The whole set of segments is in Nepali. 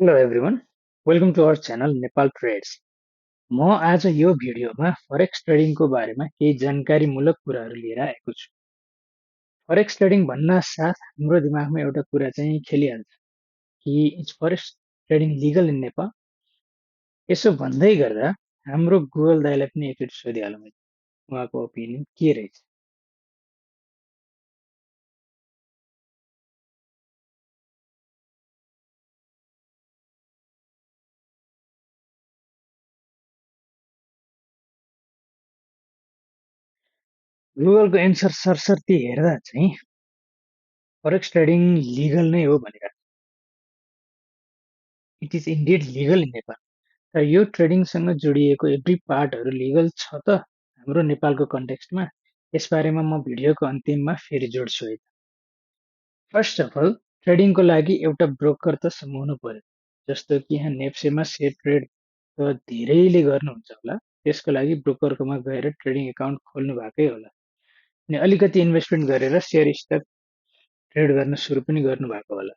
Hello everyone, welcome to our channel Nepal trades. म आज यो भिडियोमा फरेक्स ट्रेडिङको बारेमा केही जानकारीमूलक कुराहरू लिएर आएको छु। फरेक्स ट्रेडिङ भन्न साथ हाम्रो दिमागमा एउटा कुरा चाहिँ खेलिहाल्छ कि is forex trading legal in Nepal. यसो भन्दै गर्दा हाम्रो गुगल दाइलाई पनि एकचोटि सोधिहालौँ है, उहाँको ओपिनियन के रहेछ। गुगलको एन्सर सरसर्ती हेर्दा चाहिँ फरेक्स ट्रेडिङ लिगल नै हो भनेर, it is indeed legal in Nepal. र यो ट्रेडिङसँग जोडिएको एभ्री पार्टहरू लिगल छ त हाम्रो नेपालको कन्टेक्स्टमा, यसबारेमा म भिडियोको अन्तिममा फेरि जोड्छु है। फर्स्ट अफ अल, ट्रेडिङको लागि एउटा ब्रोकर त हुनु पर्यो। जस्तो कि यहाँ नेप्सेमा सेयर ट्रेड त धेरैले गर्नुहुन्छ होला, त्यसको लागि ब्रोकरकोमा गएर ट्रेडिङ एकाउन्ट खोल्नु भएकै होला अनि अलिकति इन्भेस्टमेन्ट गरेर सेयर स्टक ट्रेड गर्न सुरु पनि गर्नु भएको होला।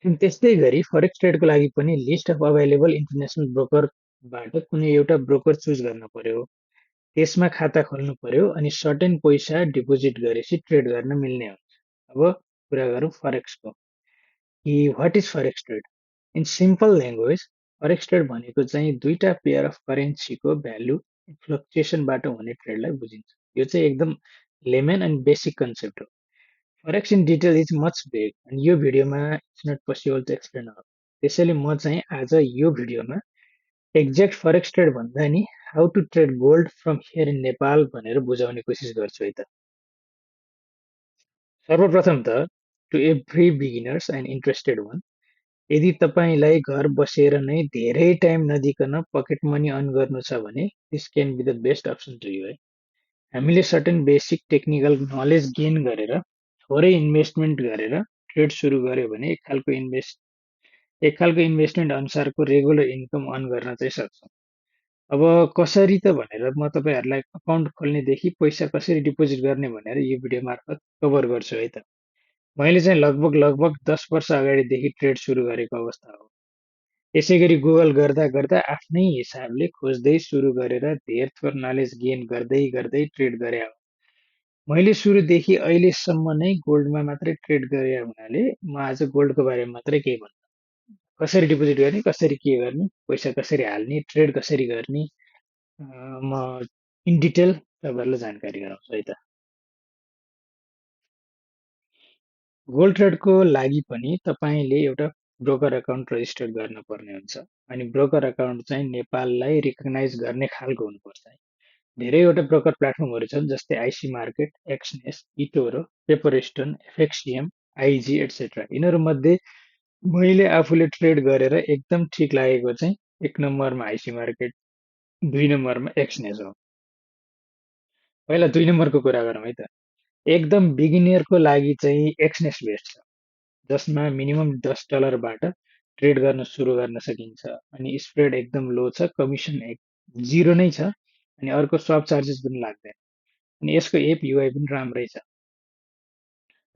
अनि त्यस्तै गरी फरेक्स ट्रेडको लागि पनि लिस्ट अफ अभाइलेबल इन्टरनेसनल ब्रोकरबाट कुनै एउटा ब्रोकर चुज गर्न पर्यो, त्यसमा खाता खोल्नु पर्यो अनि सर्टेन पैसा डिपोजिट गरेपछि ट्रेड गर्न मिल्ने हुन्छ। अब कुरा गरौँ फरेक्सको कि what is forex trade. In simple language, forex trade भनेको चाहिँ दुईटा पेयर अफ करेन्सीको भ्यालु फ्लक्चुएसनबाट हुने ट्रेडलाई बुझिन्छ। यो चाहिँ एकदम लेमेन एन्ड बेसिक कन्सेप्ट हो। Forex in detail is much big अनि यो भिडियोमा it's not possible to explain all. त्यसैले म चाहिँ आज यो भिडियोमा एक्ज्याक्ट फरेक्स ट्रेड भन्दा नि how to trade gold from here in Nepal भनेर बुझाउने कोसिस गर्छु है त। सर्वप्रथम त to every beginners and interested one, यदि तपाईँलाई घर बसेर नै धेरै टाइम नदिकन पकेट मनी अर्न गर्नु छ भने this can be the best option to you है। हामीले certain basic technical knowledge gain गरेर थोरै इन्भेस्टमेन्ट गरेर ट्रेड सुरु गर्यो भने एक खालको इन्भेस्टमेन्ट अनुसारको रेगुलर इन्कम अर्न गर्न चाहिँ सक्छौँ। अब कसरी त भनेर म तपाईँहरूलाई अकाउन्ट खोल्नेदेखि पैसा कसरी डिपोजिट गर्ने भनेर यो भिडियो मार्फत कभर गर्छु है त। मैले चाहिँ लगभग 10 वर्ष अगाडिदेखि ट्रेड सुरु गरेको अवस्था हो। यसै गरी गुगल गर्दा गर्दा आफ्नै हिसाबले खोज्दै सुरु गरेर धेर थोर नलेज गेन गर्दै गर्दै ट्रेड गरे हो। मैले सुरुदेखि अहिलेसम्म नै गोल्डमा मात्रै ट्रेड गरे हुनाले म आज गोल्डको बारेमा मात्रै केही भन्छु। कसरी डिपोजिट गर्ने, कसरी के गर्ने, पैसा कसरी हाल्ने, ट्रेड कसरी गर्ने, म इन डिटेल तपाईँहरूलाई जानकारी गराउँछु है त। गोल्ड ट्रेडको लागि पनि तपाईँले एउटा ब्रोकर अकाउन्ट रजिस्टर गर्नुपर्ने हुन्छ अनि ब्रोकर अकाउन्ट चाहिँ नेपाललाई रिकगनाइज गर्ने खालको हुनुपर्छ है। धेरैवटा ब्रोकर प्लेटफर्महरू छन् जस्तै IC market, Exness, eToro, Pepperstone, FXCM, IG etcetera. यिनीहरू मध्ये मैले आफूले ट्रेड गरेर एकदम ठिक लागेको चाहिँ एक नम्बरमा आइसी मार्केट, दुई नम्बरमा एक्सनेस हो। पहिला दुई नम्बरको कुरा गरौँ है त। एकदम बिगिनियरको लागि चाहिँ एक्सनेस बेस्ट छ, जसमा मिनिमम $10बाट ट्रेड गर्न सुरु गर्न सकिन्छ अनि स्प्रेड एकदम लो छ, कमिसन जिरो नै छ अनि अर्को सब चार्जेस पनि लाग्दैन अनि यसको एप युआई पनि राम्रै छ।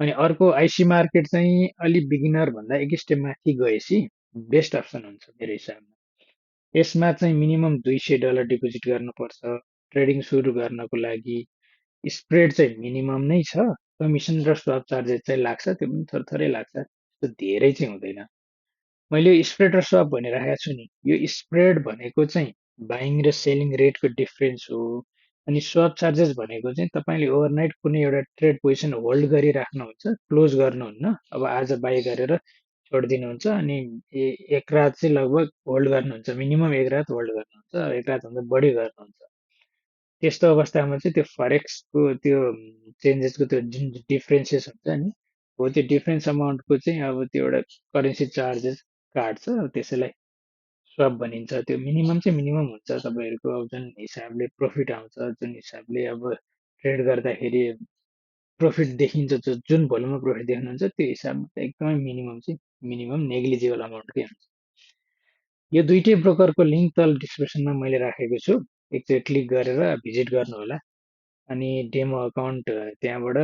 अनि अर्को आइसी मार्केट चाहिँ अलि बिगिनर भन्दा एक स्टेप माथि गएपछि बेस्ट अप्सन हुन्छ मेरो हिसाबमा। यसमा चाहिँ मिनिमम $200 डिपोजिट गर्नुपर्छ ट्रेडिङ सुरु गर्नको लागि। स्प्रेड चाहिँ मिनिमम नै छ, कमिसन र स्वप चार्जेस चाहिँ लाग्छ, त्यो पनि थोरै लाग्छ, त्यो धेरै चाहिँ हुँदैन। मैले यो स्प्रेड र स्वप भनिराखेको छु नि, यो स्प्रेड भनेको चाहिँ बाइङ र सेलिङ रेटको डिफरेन्स हो अनि स्वप चार्जेस भनेको चाहिँ तपाईँले ओभरनाइट कुनै एउटा ट्रेड पोजिसन होल्ड गरिराख्नुहुन्छ, क्लोज गर्नुहुन्न। अब आज बाई गरेर छोडिदिनुहुन्छ अनि एक रात चाहिँ लगभग होल्ड गर्नुहुन्छ, मिनिमम एक रात होल्ड गर्नुहुन्छ, एक रातभन्दा बढी गर्नुहुन्छ। त्यस्तो अवस्थामा चाहिँ त्यो फरेक्सको त्यो चेन्जेसको त्यो जुन डिफ्रेन्सेस हुन्छ नि, हो त्यो डिफ्रेन्स अमाउन्टको चाहिँ अब त्यो एउटा करेन्सी चार्जेस काट्छ, त्यसैलाई स्वप भनिन्छ। त्यो मिनिमम चाहिँ मिनिमम हुन्छ, तपाईँहरूको अब जुन हिसाबले प्रफिट आउँछ, जुन हिसाबले अब ट्रेड गर्दाखेरि प्रफिट देखिन्छ, जुन भोल्युममा प्रफिट देख्नुहुन्छ त्यो हिसाबमा चाहिँ एकदमै मिनिमम चाहिँ मिनिमम नेग्लिजिबल अमाउन्टकै हुन्छ। यो दुइटै ब्रोकरको लिङ्क तल डिस्क्रिप्सनमा मैले राखेको छु, एकचोटि क्लिक गरेर भिजिट गर्नु होला अनि डेमो अकाउन्ट त्यहाँबाट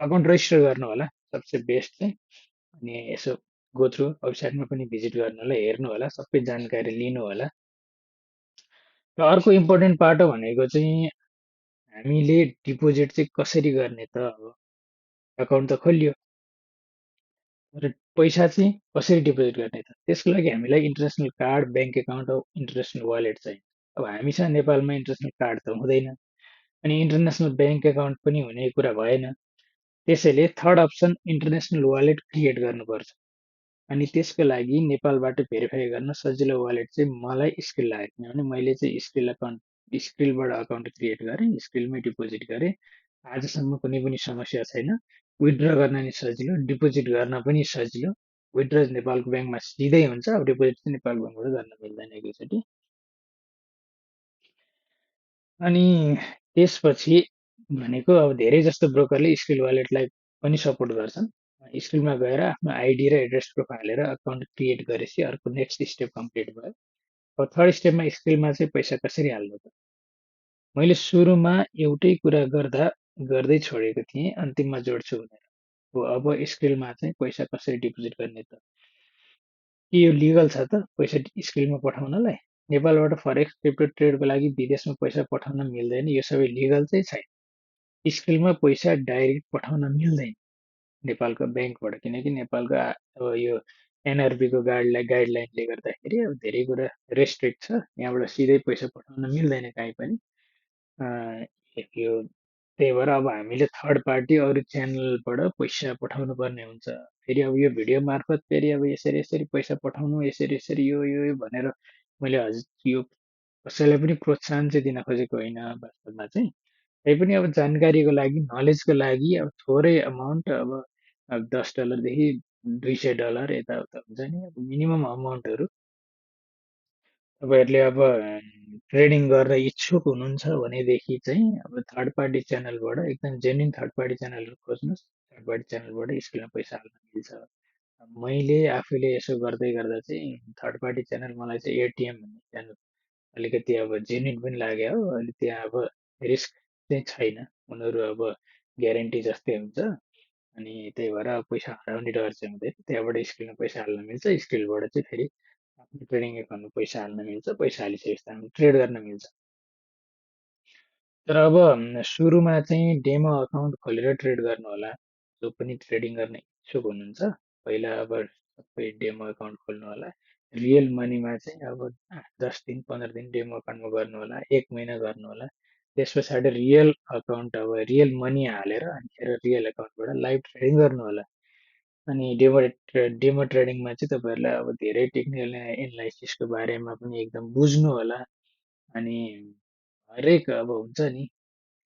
अकाउन्ट रेजिस्टर गर्नु होला सबसे बेस्ट चाहिँ। अनि यसो गो थ्रु वेबसाइटमा पनि भिजिट गर्नु होला, हेर्नु होला, सबै जानकारी लिनु होला। र अर्को इम्पोर्टेन्ट पाटो भनेको चाहिँ हामीले डिपोजिट चाहिँ कसरी गर्ने त? अब अकाउन्ट त खोलियो, र पैसा चाहिँ कसरी डिपोजिट गर्ने त? त्यसको लागि हामीलाई इन्टरनेसनल कार्ड, ब्याङ्क एकाउन्ट औ इन्टरनेसनल वालेट चाहिन्छ। अब हामीसँग नेपालमा इन्टरनेसनल कार्ड त हुँदैन, अनि इन्टरनेसनल ब्याङ्क एकाउन्ट पनि हुने कुरा भएन। त्यसैले third option international wallet create गर्नुपर्छ। अनि त्यसको लागि नेपालबाट भेरिफाई गर्न सजिलो वालेट चाहिँ मलाई स्क्रिल लाग्यो, किनभने मैले चाहिँ स्क्रिलबाट अकाउन्ट क्रिएट गरेँ, स्क्रिलमै डिपोजिट गरेँ। आजसम्म कुनै पनि समस्या छैन। विथड्र गर्न नि सजिलो, डिपोजिट गर्न पनि सजिलो। विथड्र नेपालको ब्याङ्कमा सिधै हुन्छ, अब डिपोजिट चाहिँ नेपाल ब्याङ्कबाट गर्न मिल्दैन एकैचोटि। अनि त्यसपछि भनेको अब धेरै जस्तो ब्रोकरले स्क्रिल वालेटलाई पनि सपोर्ट गर्छन्। स्क्रिलमा गएर आफ्नो आइडी र एड्रेस प्रुफ हालेर अकाउन्ट क्रिएट गरेपछि अर्को नेक्स्ट स्टेप कम्प्लिट भयो। अब थर्ड स्टेपमा स्क्रिलमा चाहिँ पैसा कसरी हाल्नु त? मैले सुरुमा एउटै कुरा गर्दै छोडेको थिएँ, अन्तिममा जोड्छु भनेर। अब स्क्रिलमा चाहिँ पैसा कसरी डिपोजिट गर्ने त? के यो लिगल छ त पैसा स्क्रिलमा पठाउनलाई? नेपालबाट फरेक्स क्रिप्टो ट्रेडको लागि विदेशमा पैसा पठाउन मिल्दैन, यो सबै लिगल चाहिँ छैन। स्क्रिलमा पैसा डाइरेक्ट पठाउन मिल्दैन नेपालको ब्याङ्कबाट, किनकि नेपालको अब यो एनआरबीको गाइडलाइनले गर्दाखेरि अब धेरै कुरा रेस्ट्रिक्ट छ, यहाँबाट सिधै पैसा पठाउन मिल्दैन कहीँ पनि। यो त्यही भएर अब हामीले थर्ड पार्टी अरू च्यानलबाट पैसा पठाउनु पर्ने हुन्छ। फेरि अब यो भिडियो मार्फत फेरि अब यसरी यसरी पैसा पठाउनु, यसरी यसरी यो भनेर मैले हजुर यो कसैलाई पनि प्रोत्साहन चाहिँ दिन खोजेको होइन वास्तवमा चाहिँ। तैपनि अब जानकारीको लागि, नलेजको लागि अब थोरै अमाउन्ट, अब $10 देखि $200 यताउता हुन्छ नि, अब मिनिमम अमाउन्टहरू तपाईँहरूले अब ट्रेडिङ गर्न इच्छुक हुनुहुन्छ भनेदेखि चाहिँ अब थर्ड पार्टी च्यानलबाट एकदम जेन्युन थर्ड पार्टी च्यानलहरू खोज्नुहोस्। थर्ड पार्टी च्यानलबाट स्किलमा पैसा हाल्न मिल्छ। मैले आफूले यसो गर्दै गर्दा चाहिँ थर्ड पार्टी च्यानल मलाई चाहिँ एटिएम भन्ने च्यानल अलिकति अब जेन्युन पनि लाग्यो हो। अहिले त्यहाँ अब रिस्क चाहिँ छैन, उनीहरू अब ग्यारेन्टी जस्तै हुन्छ। अनि त्यही भएर अब पैसा हराउने डर चाहिँ हुँदैन, त्यहाँबाट स्किलमा पैसा हाल्न मिल्छ। स्किलबाट चाहिँ फेरि आफ्नो ट्रेडिङ एकाउन्टमा पैसा हाल्न मिल्छ, पैसा हालिसकेपछि हामी ट्रेड गर्न मिल्छ। तर अब सुरुमा चाहिँ डेमो अकाउन्ट खोलेर ट्रेड गर्नु होला। जो पनि ट्रेडिङ गर्ने इच्छुक हुनुहुन्छ, पहिला अब सबै डेमो अकाउन्ट खोल्नु होला। रियल मनीमा चाहिँ अब 10 दिन 15 दिन डेमो अकाउन्टमा गर्नु होला, 1 महिना गर्नु होला। त्यस पछाडि रियल अकाउन्ट, अब रियल मनी हालेर अनि रियल अकाउन्टबाट लाइभ ट्रेडिङ गर्नु होला। अनि डेमो ट्रेडिङमा चाहिँ तपाईँहरूलाई अब धेरै टेक्निकल एनालाइसिसको बारेमा पनि एकदम बुझ्नु होला। अनि हरेक अब हुन्छ नि,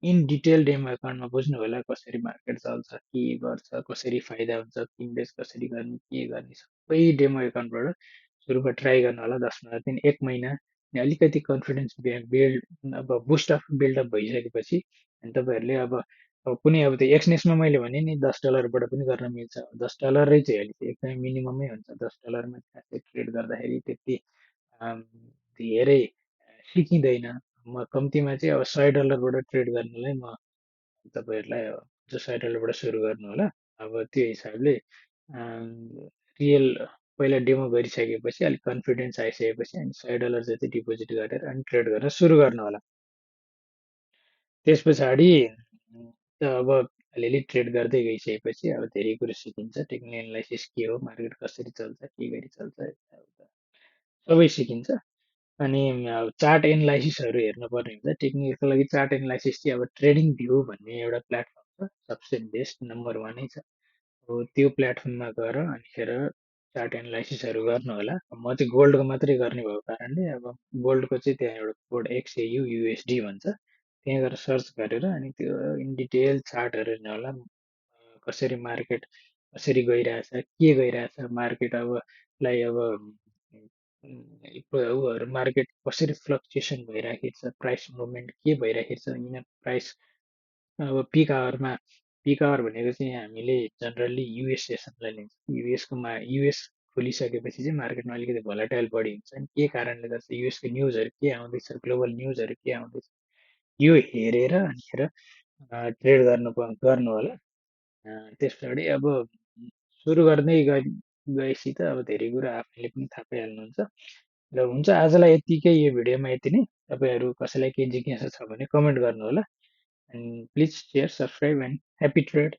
इन डिटेल डेमो एकाउन्टमा बुझ्नु होला, कसरी मार्केट चल्छ, के गर्छ, कसरी फाइदा हुन्छ, किनबेच कसरी गर्ने, के गर्ने, सबै डेमो एकाउन्टबाट सुरुमा ट्राई गर्नु होला। 10 15 दिन, 1 महिना, अनि अलिकति कन्फिडेन्स बिल्ड अब बुस्ट अफ बिल्डअप भइसकेपछि अनि तपाईँहरूले अब कुनै अब त्यो एक्सनेसमा मैले भने नि $10 पनि गर्न मिल्छ। $10 चाहिँ अहिले एकदमै मिनिममै हुन्छ। $10 खासै ट्रेड गर्दाखेरि त्यति अम, धेरै सिकिँदैन। म कम्तीमा चाहिँ अब $100 ट्रेड गर्नलाई म तपाईँहरूलाई जो $100 सुरु गर्नु होला। अब त्यो हिसाबले रियल पहिला डेमो गरिसकेपछि अलिक कन्फिडेन्स आइसकेपछि अनि $100 जति डिपोजिट गरेर अनि ट्रेड गर्न सुरु गर्नु होला। त्यस पछाडि अब अलिअलि ट्रेड गर्दै गइसकेपछि अब धेरै कुरो सिकिन्छ। टेक्निकल एनालाइसिस के हो, मार्केट कसरी चल्छ, के गरी चल्छ, यताउता सबै सिकिन्छ। अनि अब चार्ट एनालाइसिसहरू हेर्नुपर्ने हुन्छ। टेक्निकलको लागि चार्ट एनालाइसिस चाहिँ अब ट्रेडिङ भ्यू भन्ने एउटा प्लेटफर्म छ, सबसे बेस्ट नम्बर 1 छ। अब त्यो प्लेटफर्ममा गएर अनिखेर चार्ट एनालाइसिसहरू गर्नु होला। म चाहिँ गोल्डको मात्रै गर्ने भएको कारणले अब गोल्डको चाहिँ त्यहाँ एउटा कोड XAU USD भन्छ, त्यहाँ गएर सर्च गरेर अनि त्यो इन डिटेल चार्टहरू हेर्नु होला। कसरी मार्केट कसरी गइरहेछ, के गइरहेछ मार्केट, अब लाई अब उहरू मार्केट कसरी फ्लक्चुएसन भइराखेको छ, प्राइस मुभमेन्ट के भइराखेको छ, यिनीहरू प्राइस अब पिक आवर भनेको चाहिँ हामीले जनरली युएस सेसनलाई लिन्छ। युएस खोलिसकेपछि चाहिँ मार्केटमा अलिकति भोलाटाइल बढी हुन्छ। अनि के कारणले गर्छ, युएसको न्युजहरू के आउँदैछ, ग्लोबल न्युजहरू के आउँदैछ, यो हेरेर अनिखेर ट्रेड गर्नु होला। त्यस पछाडि अब सुरु गर्दै गएपछि त अब धेरै कुरा आफैले पनि थाहा पाइहाल्नुहुन्छ। र हुन्छ आजलाई यतिकै, यो भिडियोमा यति नै। तपाईँहरू कसैलाई केही जिज्ञासा छ भने कमेन्ट गर्नुहोला। And please share, subscribe and happy trade.